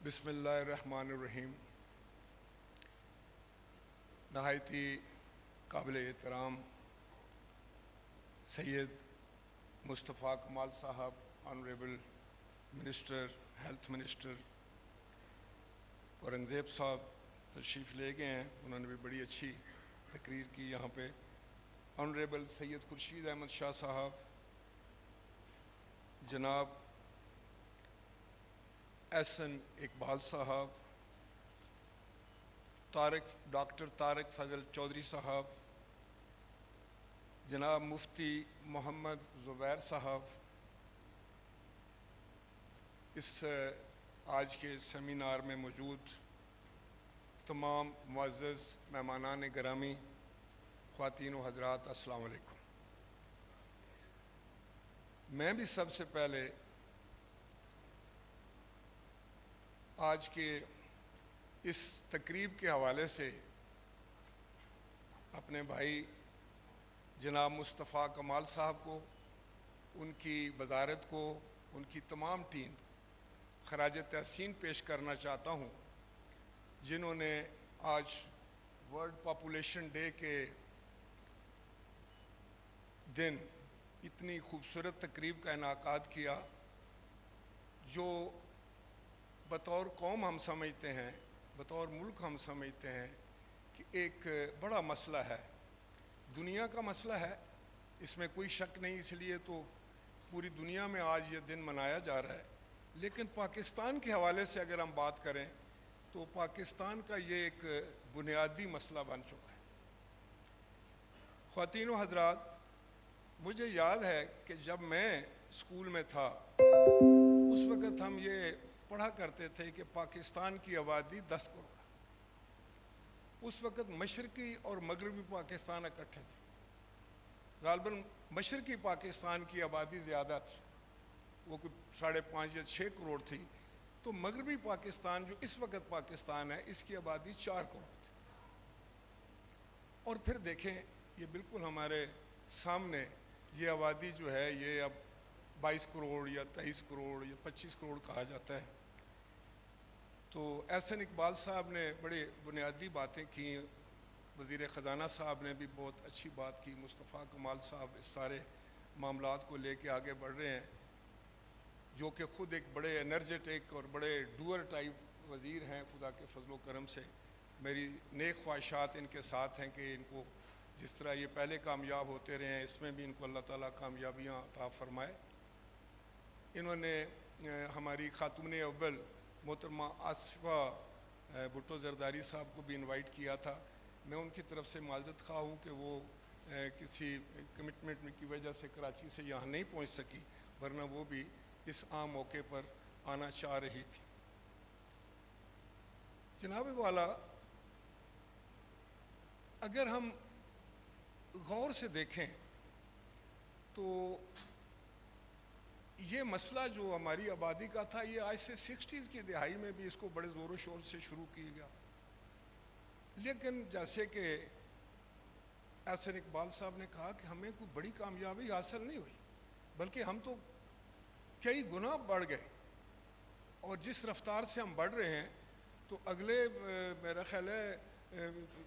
بسم اللہ الرحمن الرحیم. نہایتی قابل احترام سید مصطفیٰ کمال صاحب، honourable minister, health minister Aurangzeb صاحب تشریف لے گئے ہیں. انہوں نے بھی بڑی اچھی تقریر کی یہاں پہ. آنریبل سید خورشید احمد شاہ صاحب، جناب احسن اقبال صاحب، ڈاکٹر طارق فضل چودھری صاحب، جناب مفتی محمد زبیر صاحب، اس آج کے سیمینار میں موجود تمام معزز مہمانان گرامی، خواتین و حضرات، السلام علیکم. میں بھی سب سے پہلے آج کے اس تقریب کے حوالے سے اپنے بھائی جناب مصطفیٰ کمال صاحب کو، ان کی وزارت کو، ان کی تمام ٹیم خراج تحسین پیش کرنا چاہتا ہوں، جنہوں نے آج ورلڈ پاپولیشن ڈے کے دن اتنی خوبصورت تقریب کا انعقاد کیا، جو بطور قوم ہم سمجھتے ہیں، بطور ملک ہم سمجھتے ہیں کہ ایک بڑا مسئلہ ہے، دنیا کا مسئلہ ہے، اس میں کوئی شک نہیں. اس لیے تو پوری دنیا میں آج یہ دن منایا جا رہا ہے. لیکن پاکستان کے حوالے سے اگر ہم بات کریں تو پاکستان کا یہ ایک بنیادی مسئلہ بن چکا ہے. خواتین و حضرات، مجھے یاد ہے کہ جب میں اسکول میں تھا اس وقت ہم یہ پڑھا کرتے تھے کہ پاکستان کی آبادی 10 کروڑ. اس وقت مشرقی اور مغربی پاکستان اکٹھے تھے. غالباً مشرقی پاکستان کی آبادی زیادہ تھی، وہ کچھ 5.5 یا 6 کروڑ تھی. تو مغربی پاکستان جو اس وقت پاکستان ہے، اس کی آبادی 4 کروڑ تھی. اور پھر دیکھیں، یہ بالکل ہمارے سامنے یہ آبادی جو ہے یہ اب 22 کروڑ یا 23 کروڑ یا 25 کروڑ کہا جاتا ہے. تو احسن اقبال صاحب نے بڑے بنیادی باتیں کی، وزیر خزانہ صاحب نے بھی بہت اچھی بات کی، مصطفیٰ کمال صاحب اس سارے معاملات کو لے کے آگے بڑھ رہے ہیں، جو کہ خود ایک بڑے انرجیٹک اور بڑے ڈوئر ٹائپ وزیر ہیں. خدا کے فضل و کرم سے میری نیک خواہشات ان کے ساتھ ہیں کہ ان کو جس طرح یہ پہلے کامیاب ہوتے رہے ہیں، اس میں بھی ان کو اللہ تعالیٰ کامیابیاں عطا فرمائے. انہوں نے ہماری خاتون اول محترمہ آصفہ بھٹو زرداری صاحب کو بھی انوائٹ کیا تھا. میں ان کی طرف سے معذرت خواہ ہوں کہ وہ کسی کمٹمنٹ کی وجہ سے کراچی سے یہاں نہیں پہنچ سکی، ورنہ وہ بھی اس عام موقع پر آنا چاہ رہی تھی. جناب والا، اگر ہم غور سے دیکھیں تو یہ مسئلہ جو ہماری آبادی کا تھا، یہ آج سے 60s کی دہائی میں بھی اس کو بڑے زور و شور سے شروع کیا گیا. لیکن جیسے کہ احسن اقبال صاحب نے کہا کہ ہمیں کوئی بڑی کامیابی حاصل نہیں ہوئی، بلکہ ہم تو کئی گنا بڑھ گئے. اور جس رفتار سے ہم بڑھ رہے ہیں تو اگلے میرا خیال ہے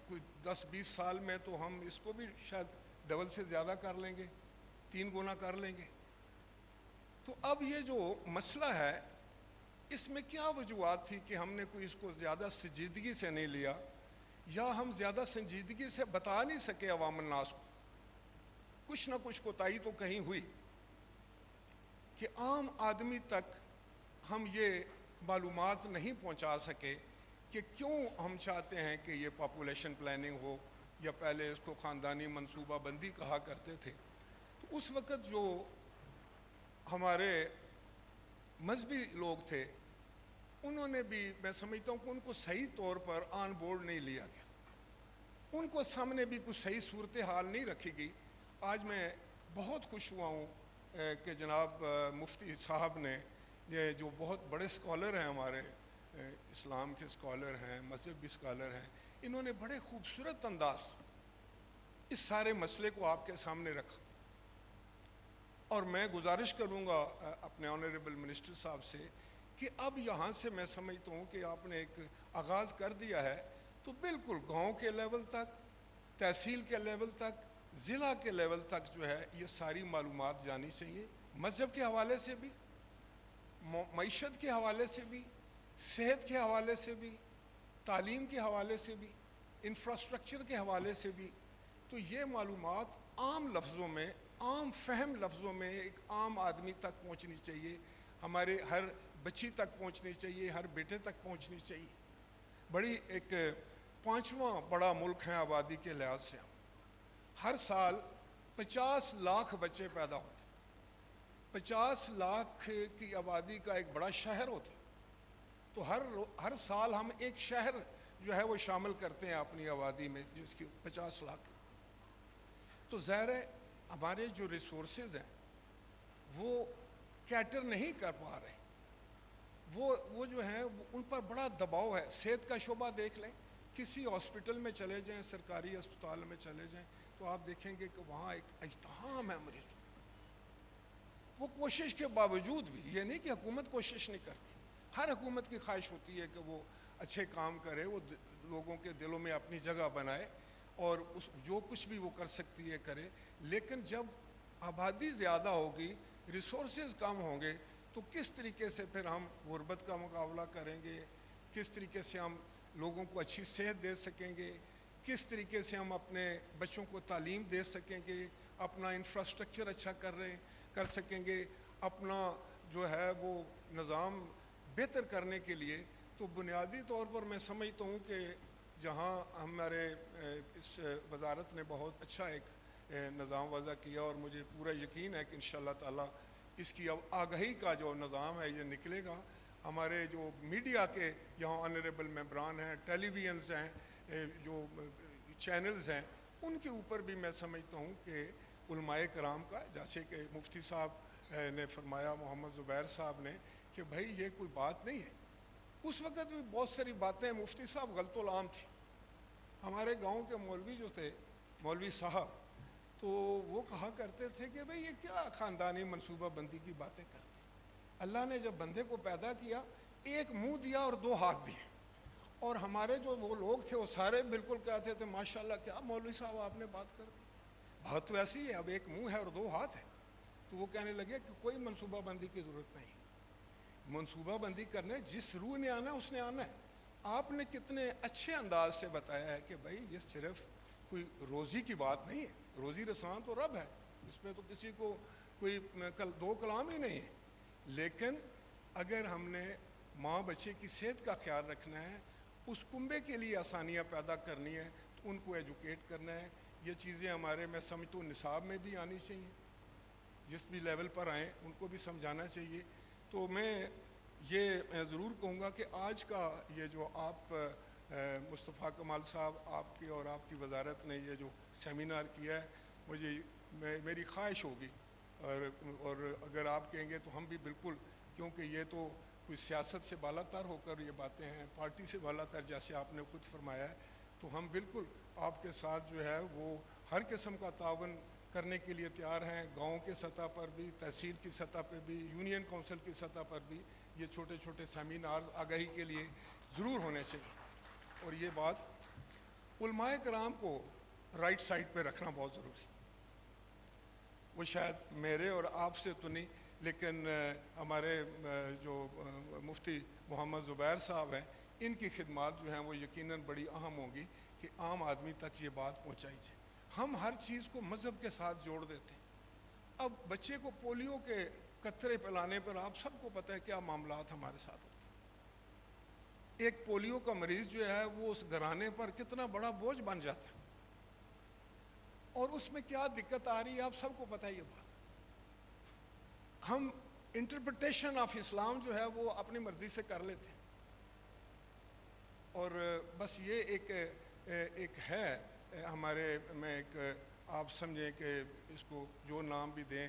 کوئی 10-20 سال میں تو ہم اس کو بھی شاید ڈبل سے زیادہ کر لیں گے، 3 گنا کر لیں گے. تو اب یہ جو مسئلہ ہے، اس میں کیا وجوہات تھی کہ ہم نے کوئی اس کو زیادہ سنجیدگی سے نہیں لیا، یا ہم زیادہ سنجیدگی سے بتا نہیں سکے عوام الناس کو. کچھ نہ کچھ کوتاہی تو کہیں ہوئی کہ عام آدمی تک ہم یہ معلومات نہیں پہنچا سکے کہ کیوں ہم چاہتے ہیں کہ یہ پاپولیشن پلاننگ ہو، یا پہلے اس کو خاندانی منصوبہ بندی کہا کرتے تھے. تو اس وقت جو ہمارے مذہبی لوگ تھے، انہوں نے بھی، میں سمجھتا ہوں کہ ان کو صحیح طور پر آن بورڈ نہیں لیا گیا، ان کو سامنے بھی کچھ صحیح صورتحال نہیں رکھی گئی. آج میں بہت خوش ہوا ہوں کہ جناب مفتی صاحب نے، یہ جو بہت بڑے اسکالر ہیں، ہمارے اسلام کے اسکالر ہیں، مذہبی اسکالر ہیں، انہوں نے بڑے خوبصورت انداز اس سارے مسئلے کو آپ کے سامنے رکھا. اور میں گزارش کروں گا اپنے آنریبل منسٹر صاحب سے کہ اب یہاں سے میں سمجھتا ہوں کہ آپ نے ایک آغاز کر دیا ہے تو بالکل گاؤں کے لیول تک، تحصیل کے لیول تک، ضلع کے لیول تک جو ہے یہ ساری معلومات جانی چاہیے، مذہب کے حوالے سے بھی، معیشت کے حوالے سے بھی، صحت کے حوالے سے بھی، تعلیم کے حوالے سے بھی، انفراسٹرکچر کے حوالے سے بھی. تو یہ معلومات عام لفظوں میں، عام فہم لفظوں میں ایک عام آدمی تک پہنچنی چاہیے، ہمارے ہر بچی تک پہنچنی چاہیے، ہر بیٹے تک پہنچنی چاہیے. بڑی ایک 5واں بڑا ملک ہے آبادی کے لحاظ سے. ہر سال 50 لاکھ بچے پیدا ہوتے، 50 لاکھ کی آبادی کا ایک بڑا شہر ہوتا. تو ہر سال ہم ایک شہر جو ہے وہ شامل کرتے ہیں اپنی آبادی میں جس کی 50 لاکھ. تو ظاہر ہے ہمارے جو ریسورسز ہیں وہ کیٹر نہیں کر پا رہے، وہ جو ہیں ان پر بڑا دباؤ ہے. صحت کا شعبہ دیکھ لیں، کسی ہاسپٹل میں چلے جائیں، سرکاری اسپتال میں چلے جائیں تو آپ دیکھیں گے کہ وہاں ایک ازدحام ہے مریض. وہ کوشش کے باوجود بھی، یہ نہیں کہ حکومت کوشش نہیں کرتی، ہر حکومت کی خواہش ہوتی ہے کہ وہ اچھے کام کرے، وہ لوگوں کے دلوں میں اپنی جگہ بنائے اور جو کچھ بھی وہ کر سکتی ہے کرے. لیکن جب آبادی زیادہ ہوگی، ریسورسز کم ہوں گے تو کس طریقے سے پھر ہم غربت کا مقابلہ کریں گے، کس طریقے سے ہم لوگوں کو اچھی صحت دے سکیں گے، کس طریقے سے ہم اپنے بچوں کو تعلیم دے سکیں گے، اپنا انفراسٹرکچر اچھا کر سکیں گے، اپنا جو ہے وہ نظام بہتر کرنے کے لیے. تو بنیادی طور پر میں سمجھتا ہوں کہ جہاں ہمارے اس وزارت نے بہت اچھا ایک نظام وضع کیا اور مجھے پورا یقین ہے کہ انشاءاللہ تعالی اس کی آگہی کا جو نظام ہے یہ نکلے گا. ہمارے جو میڈیا کے یہاں آنریبل ممبران ہیں، ٹیلی ویژنز ہیں، جو چینلز ہیں، ان کے اوپر بھی میں سمجھتا ہوں کہ علماء کرام کا، جیسے کہ مفتی صاحب نے فرمایا، محمد زبیر صاحب نے، کہ بھائی یہ کوئی بات نہیں ہے. اس وقت بھی بہت ساری باتیں مفتی صاحب غلط العام تھی. ہمارے گاؤں کے مولوی جو تھے، مولوی صاحب، تو وہ کہا کرتے تھے کہ بھئی یہ کیا خاندانی منصوبہ بندی کی باتیں کرتے. اللہ نے جب بندے کو پیدا کیا، ایک منہ دیا اور 2 ہاتھ دیے، اور ہمارے جو وہ لوگ تھے وہ سارے بالکل کہتے تھے ماشاءاللہ کیا مولوی صاحب آپ نے بات کر دی، بات تو ایسی ہے، اب ایک منہ ہے اور 2 ہاتھ ہیں. تو وہ کہنے لگے کہ کوئی منصوبہ بندی کی ضرورت نہیں، منصوبہ بندی کرنے جس روح نے آنا ہے اس نے آنا ہے. آپ نے کتنے اچھے انداز سے بتایا ہے کہ بھائی یہ صرف کوئی روزی کی بات نہیں ہے، روزی رساں تو رب ہے، اس پہ تو کسی کو کوئی 2 کلام ہی نہیں ہے. لیکن اگر ہم نے ماں بچے کی صحت کا خیال رکھنا ہے، اس کنبے کے لیے آسانیاں پیدا کرنی ہے تو ان کو ایجوکیٹ کرنا ہے. یہ چیزیں ہمارے میں سمجھتا ہوں نصاب میں بھی آنی چاہیے، جس بھی لیول پر آئیں ان کو بھی سمجھانا چاہیے. تو میں یہ ضرور کہوں گا کہ آج کا یہ جو آپ مصطفیٰ کمال صاحب، آپ کی اور آپ کی وزارت نے یہ جو سیمینار کیا ہے، میری خواہش ہوگی اور اگر آپ کہیں گے تو ہم بھی بالکل، کیونکہ یہ تو کوئی سیاست سے بالا تر ہو کر یہ باتیں ہیں، پارٹی سے بالا تر جیسے آپ نے خود فرمایا ہے، تو ہم بالکل آپ کے ساتھ جو ہے وہ ہر قسم کا تعاون کرنے کے لیے تیار ہیں. گاؤں کے سطح پر بھی، تحصیل کی سطح پہ بھی، یونین کونسل کی سطح پر بھی یہ چھوٹے چھوٹے سیمینارز آگہی کے لیے ضرور ہونے چاہیے. اور یہ بات علماء کرام کو رائٹ سائڈ پہ رکھنا بہت ضروری. وہ شاید میرے اور آپ سے تو نہیں، لیکن ہمارے جو مفتی محمد زبیر صاحب ہیں، ان کی خدمات جو ہیں وہ یقیناً بڑی اہم ہوں گی کہ عام آدمی تک یہ بات پہنچائی جائے. ہم ہر چیز کو مذہب کے ساتھ جوڑ دیتے ہیں. اب بچے کو پولیو کے قطرے پلانے پر آپ سب کو پتہ ہے کیا معاملات ہمارے ساتھ ہوتے ہیں. ایک پولیو کا مریض جو ہے وہ اس گھرانے پر کتنا بڑا بوجھ بن جاتا ہے، اور اس میں کیا دقت آ رہی ہے آپ سب کو پتہ ہے. یہ بات ہم انٹرپریٹیشن آف اسلام جو ہے وہ اپنی مرضی سے کر لیتے ہیں، اور بس یہ ایک ہے ہمارے میں ایک، آپ سمجھیں کہ اس کو جو نام بھی دیں،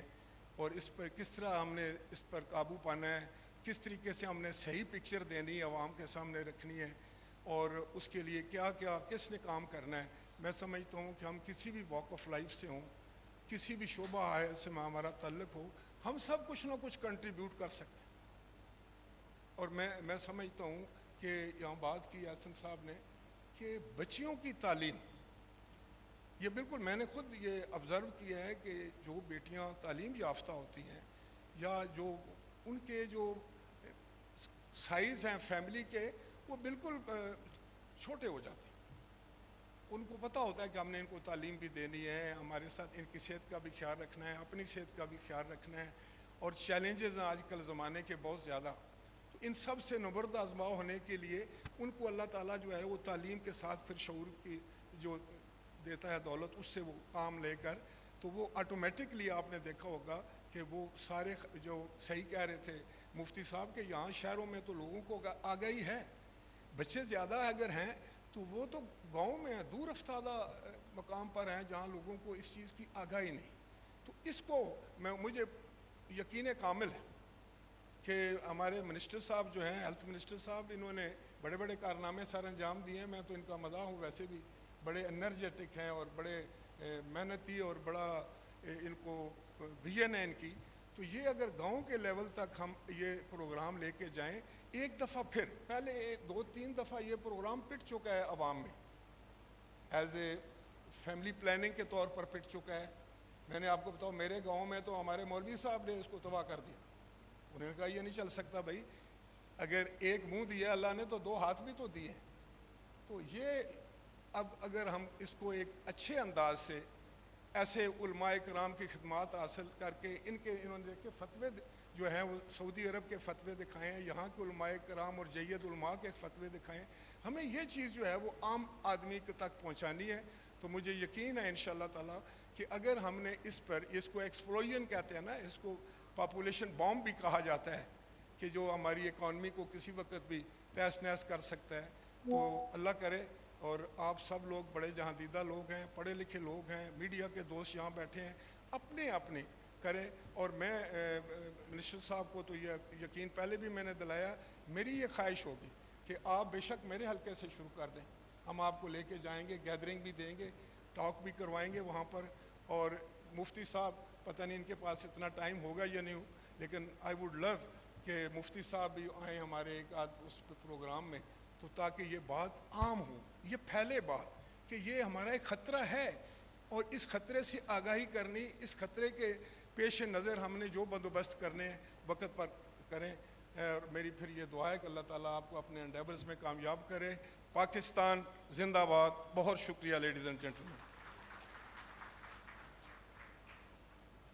اور اس پر کس طرح ہم نے اس پر قابو پانا ہے، کس طریقے سے ہم نے صحیح پکچر دینی ہے، عوام کے سامنے رکھنی ہے، اور اس کے لیے کیا کیا کس نے کام کرنا ہے. میں سمجھتا ہوں کہ ہم کسی بھی واک آف لائف سے ہوں، کسی بھی شعبہ سے ہمارا تعلق ہو، ہم سب کچھ نہ کچھ کنٹریبیوٹ کر سکتے ہیں. اور میں سمجھتا ہوں کہ یہاں بات کی احسن صاحب نے کہ بچیوں کی تعلیم، یہ بالکل میں نے خود یہ آبزرو کیا ہے کہ جو بیٹیاں تعلیم یافتہ ہوتی ہیں یا جو ان کے جو سائز ہیں فیملی کے وہ بالکل چھوٹے ہو جاتے ہیں. ان کو پتہ ہوتا ہے کہ ہم نے ان کو تعلیم بھی دینی ہے، ہمارے ساتھ ان کی صحت کا بھی خیال رکھنا ہے، اپنی صحت کا بھی خیال رکھنا ہے، اور چیلنجز ہیں آج کل زمانے کے بہت زیادہ. تو ان سب سے نبرد آزما ہونے کے لیے ان کو اللہ تعالیٰ جو ہے وہ تعلیم کے ساتھ پھر شعور کی جو دیتا ہے دولت، اس سے وہ کام لے کر تو وہ آٹومیٹکلی آپ نے دیکھا ہوگا کہ وہ سارے جو صحیح کہہ رہے تھے مفتی صاحب کہ یہاں شہروں میں تو لوگوں کو آگاہی ہے، بچے زیادہ اگر ہیں تو وہ تو گاؤں میں دور افتادہ مقام پر ہیں جہاں لوگوں کو اس چیز کی آگاہی نہیں. تو اس کو مجھے یقین کامل ہے کہ ہمارے منسٹر صاحب جو ہیں ہیلتھ منسٹر صاحب، انہوں نے بڑے بڑے کارنامے سر انجام دیے ہیں. میں تو ان کا مداح ہوں، ویسے بھی بڑے انرجیٹک ہیں اور بڑے محنتی اور بڑا ان کو ویژن ہے ان کی. تو یہ اگر گاؤں کے لیول تک ہم یہ پروگرام لے کے جائیں، ایک دفعہ پھر پہلے 2-3 دفعہ یہ پروگرام پٹ چکا ہے عوام میں، ایز اے فیملی پلاننگ کے طور پر پٹ چکا ہے. میں نے آپ کو بتاؤ میرے گاؤں میں تو ہمارے مولوی صاحب نے اس کو تباہ کر دیا. انہوں نے کہا یہ نہیں چل سکتا بھائی، اگر ایک منہ دیا اللہ نے تو 2 ہاتھ بھی تو دیے. تو یہ اب اگر ہم اس کو ایک اچھے انداز سے ایسے علماء کرام کی خدمات حاصل کر کے انہوں نے دیکھے فتوے جو ہیں وہ سعودی عرب کے فتوے دکھائے ہیں، یہاں کے علماء کرام اور جید علماء کے فتوے دکھائے ہیں. ہمیں یہ چیز جو ہے وہ عام آدمی تک پہنچانی ہے. تو مجھے یقین ہے انشاءاللہ تعالیٰ کہ اگر ہم نے اس پر، اس کو ایکسپلوژن کہتے ہیں نا، اس کو پاپولیشن بام بھی کہا جاتا ہے کہ جو ہماری اکانومی کو کسی وقت بھی تہس نہس کر سکتا ہے. تو اللہ کرے. اور آپ سب لوگ بڑے جہاندیدہ لوگ ہیں، پڑھے لکھے لوگ ہیں، میڈیا کے دوست یہاں بیٹھے ہیں، اپنے اپنے کریں. اور میں منسٹر صاحب کو تو یہ یقین پہلے بھی میں نے دلایا، میری یہ خواہش ہوگی کہ آپ بے شک میرے حلقے سے شروع کر دیں. ہم آپ کو لے کے جائیں گے، گیدرنگ بھی دیں گے، ٹاک بھی کروائیں گے وہاں پر. اور مفتی صاحب پتہ نہیں ان کے پاس اتنا ٹائم ہوگا یا نہیں ہو، لیکن آئی ووڈ لو کہ مفتی صاحب بھی آئیں ہمارے ایک آدھ اس پروگرام میں، تو تاکہ یہ بات عام ہو، یہ پھیلے بات کہ یہ ہمارا ایک خطرہ ہے اور اس خطرے سے آگاہی کرنی، اس خطرے کے پیش نظر ہم نے جو بندوبست کرنے وقت پر کریں. اور میری پھر یہ دعا ہے کہ اللہ تعالیٰ آپ کو اپنے انڈیورز میں کامیاب کرے. پاکستان زندہ باد. بہت شکریہ لیڈیز اینڈ جینٹلمین.